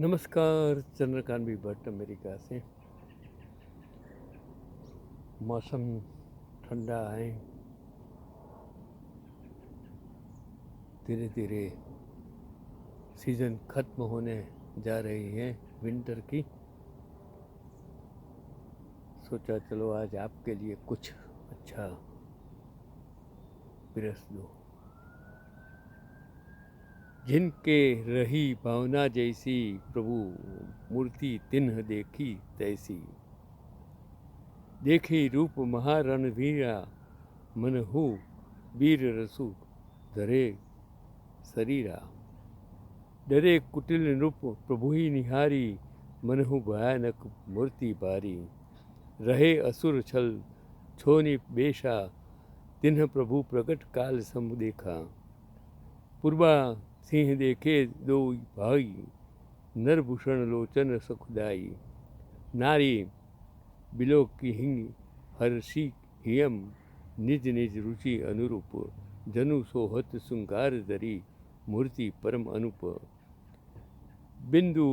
नमस्कार, चंद्रकांत भी भट्ट अमेरिका से। मौसम ठंडा है, धीरे धीरे सीज़न ख़त्म होने जा रही है विंटर की। सोचा चलो आज आपके लिए कुछ अच्छा पिरस दो। जिनके रही भावना जैसी, प्रभु मूर्ति तिन्ह देखी तैसी। देखी रूप महारणवीरा, मनहु वीर रसु धरे शरीरा। डरे कुटिल नृप प्रभु ही निहारी, मनहु भयानक मूर्ति भारी। रहे असुर छल छोनि बेशा, तिन्ह प्रभु प्रकट काल सम देखा। पूर्वा सिंह देखे दो भाई, नरभूषण लोचन सखुदाई। नारी बिलोक की हिंग हर्षि हियम, निज निज रुचि अनुरूप। जनु सोहत सुंगार धरी, मूर्ति परम अनुप। बिंदु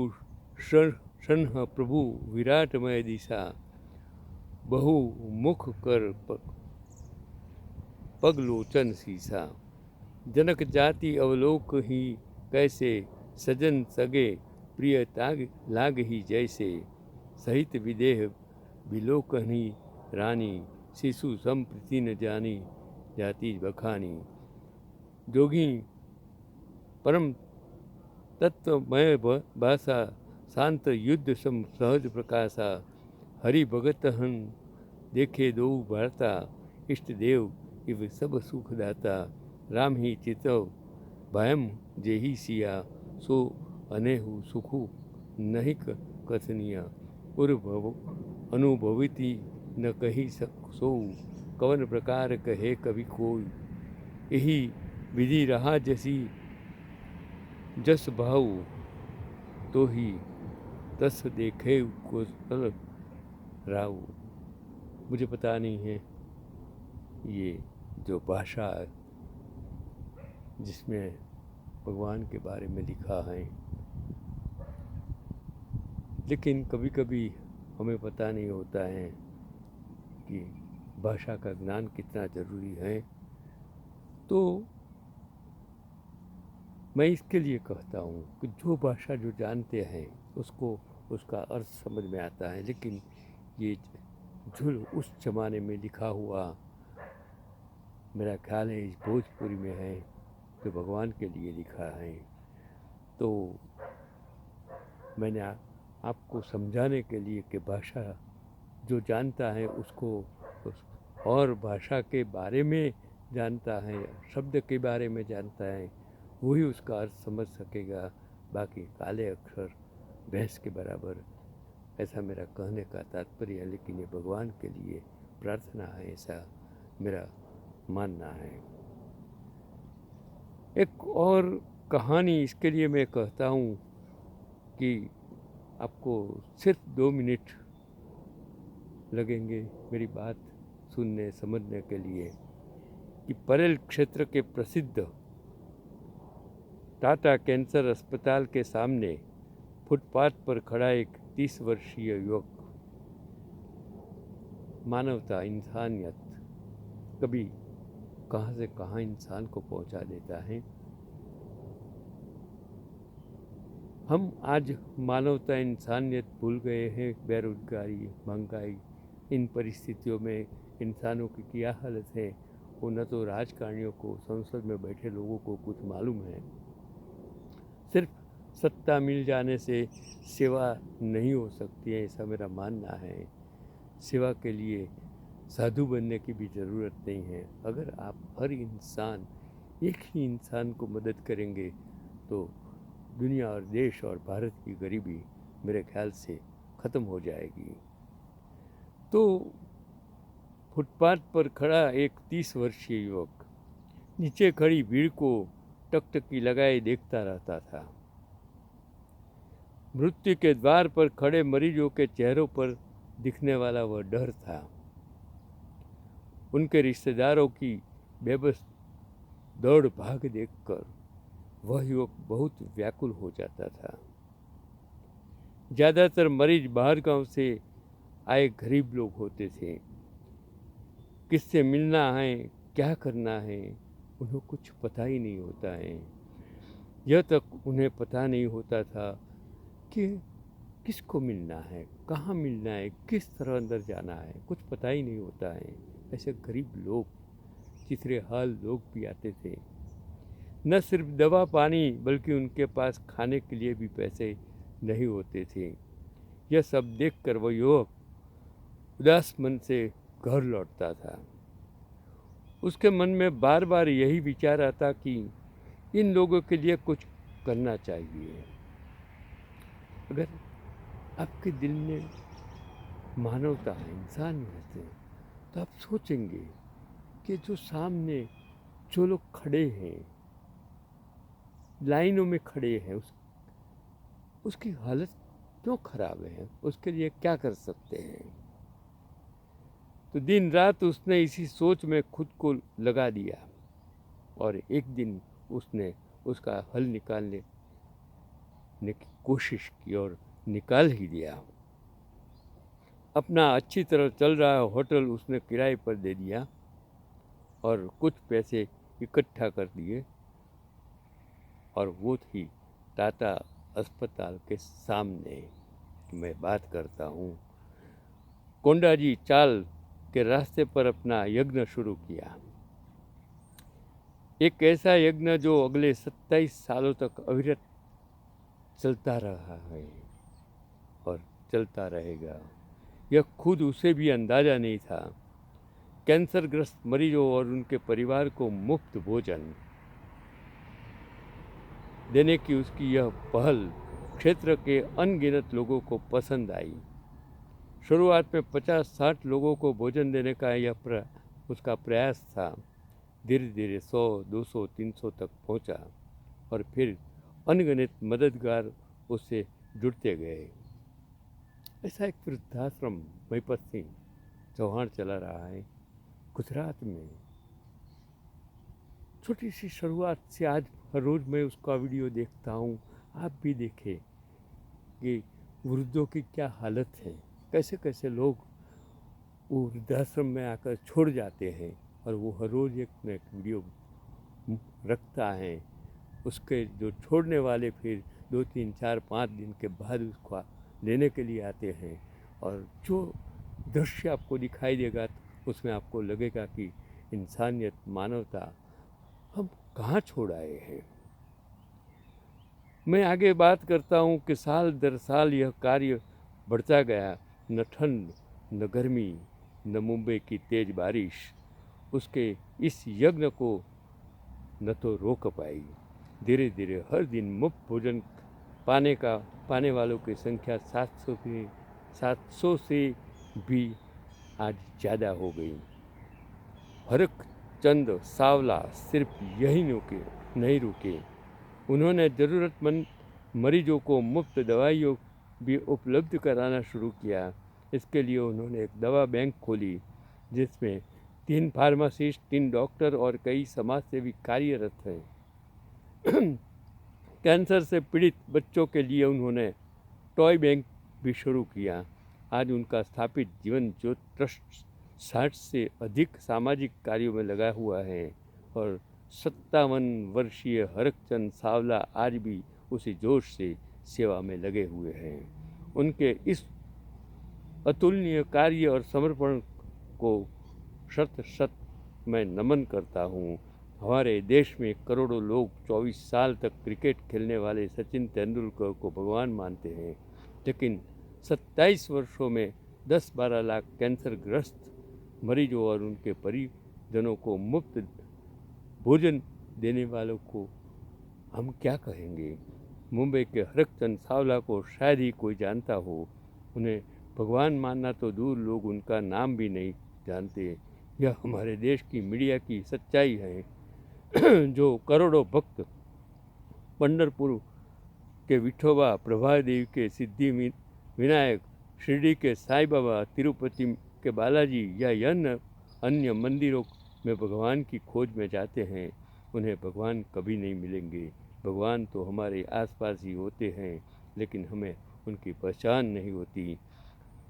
शन्ह प्रभु विराटमय दिशा, बहु मुख कर पग लोचन सीसा। जनक जाति अवलोक ही कैसे, सजन सगे प्रिय ताग लाग ही जैसे। सहित विदेह बिलोकनी रानी, शिशु संप्रति न जानी जाति बखानी। जोगी परम तत्वमय भाषा, शांत युद्ध सम सहज प्रकाशा। हरि भगत हन देखे दो भरता, इष्ट देव इव सब सुख दाता। राम ही चितव भयम जेहि सिया, सो अनेहु सुखु नहीं कथनिया। उर अनुभविति न कही सोऊ, कवन प्रकार कहे कवि कोई। यही विधि रहा जसी जस भाऊ, तो ही तस देखे कौशल राऊ। मुझे पता नहीं है ये जो भाषा जिसमें भगवान के बारे में लिखा है, लेकिन कभी कभी हमें पता नहीं होता है कि भाषा का ज्ञान कितना ज़रूरी है। तो मैं इसके लिए कहता हूँ कि जो भाषा जो जानते हैं उसको उसका अर्थ समझ में आता है, लेकिन ये जो उस ज़माने में लिखा हुआ मेरा ख्याल है इस भोजपुरी में है, जो भगवान के लिए लिखा है। तो मैंने आपको समझाने के लिए कि भाषा जो जानता है उसको और भाषा के बारे में जानता है, शब्द के बारे में जानता है, वही उसका अर्थ समझ सकेगा। बाकी काले अक्षर भैंस के बराबर, ऐसा मेरा कहने का तात्पर्य है। लेकिन ये भगवान के लिए प्रार्थना है, ऐसा मेरा मानना है। एक और कहानी इसके लिए मैं कहता हूँ कि आपको सिर्फ 2 मिनट लगेंगे मेरी बात सुनने समझने के लिए कि परेल क्षेत्र के प्रसिद्ध टाटा कैंसर अस्पताल के सामने फुटपाथ पर खड़ा एक 30 वर्षीय युवक, मानवता इंसानियत कभी कहाँ से कहाँ इंसान को पहुँचा देता है। हम आज मानवता इंसानियत भूल गए हैं। बेरोजगारी, महंगाई, इन परिस्थितियों में इंसानों की क्या हालत है वो न तो राजकारणियों को, संसद में बैठे लोगों को कुछ मालूम है। सिर्फ सत्ता मिल जाने से सेवा नहीं हो सकती है, ऐसा मेरा मानना है। सेवा के लिए साधु बनने की भी ज़रूरत नहीं है। अगर आप हर इंसान, एक ही इंसान को मदद करेंगे तो दुनिया और देश और भारत की गरीबी मेरे ख्याल से ख़त्म हो जाएगी। तो फुटपाथ पर खड़ा एक 30 वर्षीय युवक नीचे खड़ी भीड़ को टकटकी लगाए देखता रहता था। मृत्यु के द्वार पर खड़े मरीजों के चेहरों पर दिखने वाला वह डर था। उनके रिश्तेदारों की बेबस दौड़ भाग देखकर वह युवक बहुत व्याकुल हो जाता था। ज़्यादातर मरीज बाहर गांव से आए गरीब लोग होते थे। किससे मिलना है, क्या करना है, उन्हें कुछ पता ही नहीं होता है। यह तक उन्हें पता नहीं होता था कि किसको मिलना है, कहाँ मिलना है, किस तरह अंदर जाना है, कुछ पता ही नहीं होता है। ऐसे गरीब लोग, चिथड़े हाल लोग भी आते थे। न सिर्फ दवा पानी बल्कि उनके पास खाने के लिए भी पैसे नहीं होते थे। यह सब देखकर वह युवक उदास मन से घर लौटता था। उसके मन में बार बार यही विचार आता कि इन लोगों के लिए कुछ करना चाहिए। अगर आपके दिल में मानवता है, इंसानियत है, तो आप सोचेंगे कि जो सामने जो लोग खड़े हैं, लाइनों में खड़े हैं, उसकी हालत क्यों खराब है, उसके लिए क्या कर सकते हैं। तो दिन रात उसने इसी सोच में खुद को लगा दिया और एक दिन उसने उसका हल निकालने की कोशिश की और निकाल ही दिया। अपना अच्छी तरह चल रहा होटल उसने किराए पर दे दिया और कुछ पैसे इकट्ठा कर दिए और वो थी टाटा अस्पताल के सामने मैं बात करता हूँ। कोंडाजी चाल के रास्ते पर अपना यज्ञ शुरू किया। एक ऐसा यज्ञ जो अगले 27 सालों तक अविरत चलता रहा है और चलता रहेगा। यह खुद उसे भी अंदाज़ा नहीं था। कैंसरग्रस्त मरीजों और उनके परिवार को मुफ्त भोजन देने की उसकी यह पहल क्षेत्र के अनगिनत लोगों को पसंद आई। शुरुआत में 50-60 लोगों को भोजन देने का यह उसका प्रयास था। धीरे धीरे 100, 200, 300 तक पहुंचा और फिर अनगिनत मददगार उससे जुड़ते गए। ऐसा एक वृद्धाश्रम महिपत सिंह चौहान चला रहा है गुजरात में। छोटी सी शुरुआत से आज हर रोज़ मैं उसका वीडियो देखता हूँ। आप भी देखें कि वृद्धों की क्या हालत है, कैसे कैसे लोग वो वृद्धाश्रम में आकर छोड़ जाते हैं और वो हर रोज़ एक न एक वीडियो रखता है। उसके जो छोड़ने वाले फिर 2, 3, 4, 5 दिन के बाद उसको लेने के लिए आते हैं और जो दृश्य आपको दिखाई देगा उसमें आपको लगेगा कि इंसानियत, मानवता हम कहाँ छोड़ आए हैं। मैं आगे बात करता हूँ कि साल दर साल यह कार्य बढ़ता गया। न ठंड, न गर्मी, न मुंबई की तेज बारिश उसके इस यज्ञ को न तो रोक पाई। धीरे धीरे हर दिन मुफ्त भोजन पाने वालों की संख्या 700 से भी आज ज़्यादा हो गई। हरकचंद सावला सिर्फ यही नहीं रुके। उन्होंने ज़रूरतमंद मरीजों को मुफ्त दवाइयों भी उपलब्ध कराना शुरू किया। इसके लिए उन्होंने एक दवा बैंक खोली जिसमें 3 फार्मासिस्ट, 3 डॉक्टर और कई समाजसेवी कार्यरत हैं। कैंसर से पीड़ित बच्चों के लिए उन्होंने टॉय बैंक भी शुरू किया। आज उनका स्थापित जीवन ज्योति ट्रस्ट 60 से अधिक सामाजिक कार्यों में लगा हुआ है और 57 वर्षीय हरकचंद सावला आज भी उसी जोश से सेवा में लगे हुए हैं। उनके इस अतुलनीय कार्य और समर्पण को शत मैं नमन करता हूँ। हमारे देश में करोड़ों लोग 24 साल तक क्रिकेट खेलने वाले सचिन तेंदुलकर को भगवान मानते हैं, लेकिन 27 वर्षों में 10-12 लाख कैंसरग्रस्त मरीजों और उनके परिजनों को मुफ्त भोजन देने वालों को हम क्या कहेंगे। मुंबई के हरकचंद सावला को शायद ही कोई जानता हो। उन्हें भगवान मानना तो दूर, लोग उनका नाम भी नहीं जानते। यह हमारे देश की मीडिया की सच्चाई है। जो करोड़ों भक्त पंढरपुर के विठोबा, प्रभादेवी के सिद्धि विनायक, शिरडी के साईं बाबा, तिरुपति के बालाजी या अन्य मंदिरों में भगवान की खोज में जाते हैं, उन्हें भगवान कभी नहीं मिलेंगे। भगवान तो हमारे आसपास ही होते हैं, लेकिन हमें उनकी पहचान नहीं होती।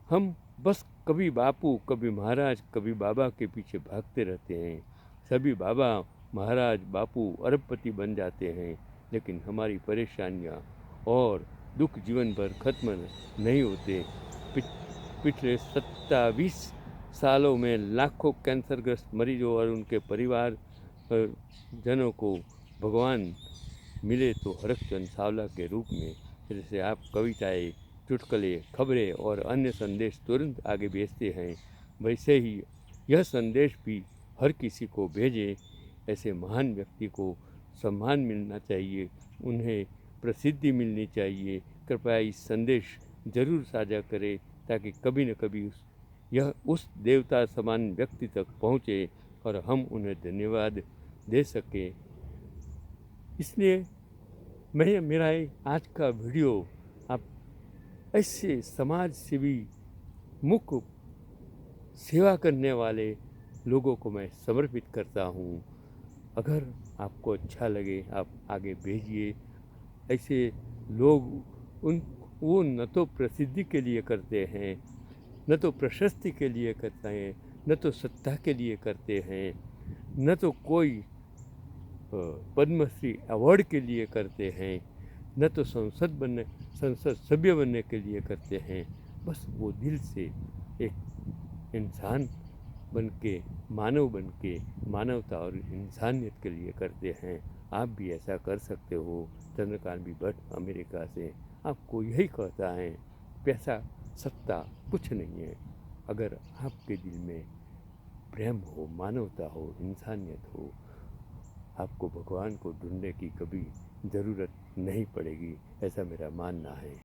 हम बस कभी बापू, कभी महाराज, कभी बाबा के पीछे भागते रहते हैं। सभी बाबा, महाराज, बापू अरबपति बन जाते हैं, लेकिन हमारी परेशानियाँ और दुख जीवन भर खत्म नहीं होते। पिछले 27 सालों में लाखों कैंसरग्रस्त मरीजों और उनके परिवार जनों को भगवान मिले तो हरकचंद सावला के रूप में। जैसे आप कविताएं, चुटकुले, खबरें और अन्य संदेश तुरंत आगे भेजते हैं, वैसे ही यह संदेश भी हर किसी को भेजें। ऐसे महान व्यक्ति को सम्मान मिलना चाहिए, उन्हें प्रसिद्धि मिलनी चाहिए। कृपया इस संदेश जरूर साझा करें ताकि कभी न कभी यह उस देवता समान व्यक्ति तक पहुँचे और हम उन्हें धन्यवाद दे सकें। इसलिए मेरा आज का वीडियो आप ऐसे समाज सेवी, मुख्य सेवा करने वाले लोगों को मैं समर्पित करता हूँ। अगर आपको अच्छा लगे आप आगे भेजिए। ऐसे लोग वो न तो प्रसिद्धि के लिए करते हैं, न तो प्रशस्ति के लिए करते हैं, न तो सत्ता के लिए करते हैं, न तो कोई पद्मश्री अवार्ड के लिए करते हैं, न तो संसद सभ्य बनने के लिए करते हैं। बस वो दिल से एक इंसान बन के, मानव बन के, मानवता और इंसानियत के लिए करते हैं। आप भी ऐसा कर सकते हो। चंद्रकांत भट्ट अमेरिका से आपको यही कहता है, पैसा सत्ता कुछ नहीं है। अगर आपके दिल में प्रेम हो, मानवता हो, इंसानियत हो, आपको भगवान को ढूंढने की कभी ज़रूरत नहीं पड़ेगी, ऐसा मेरा मानना है।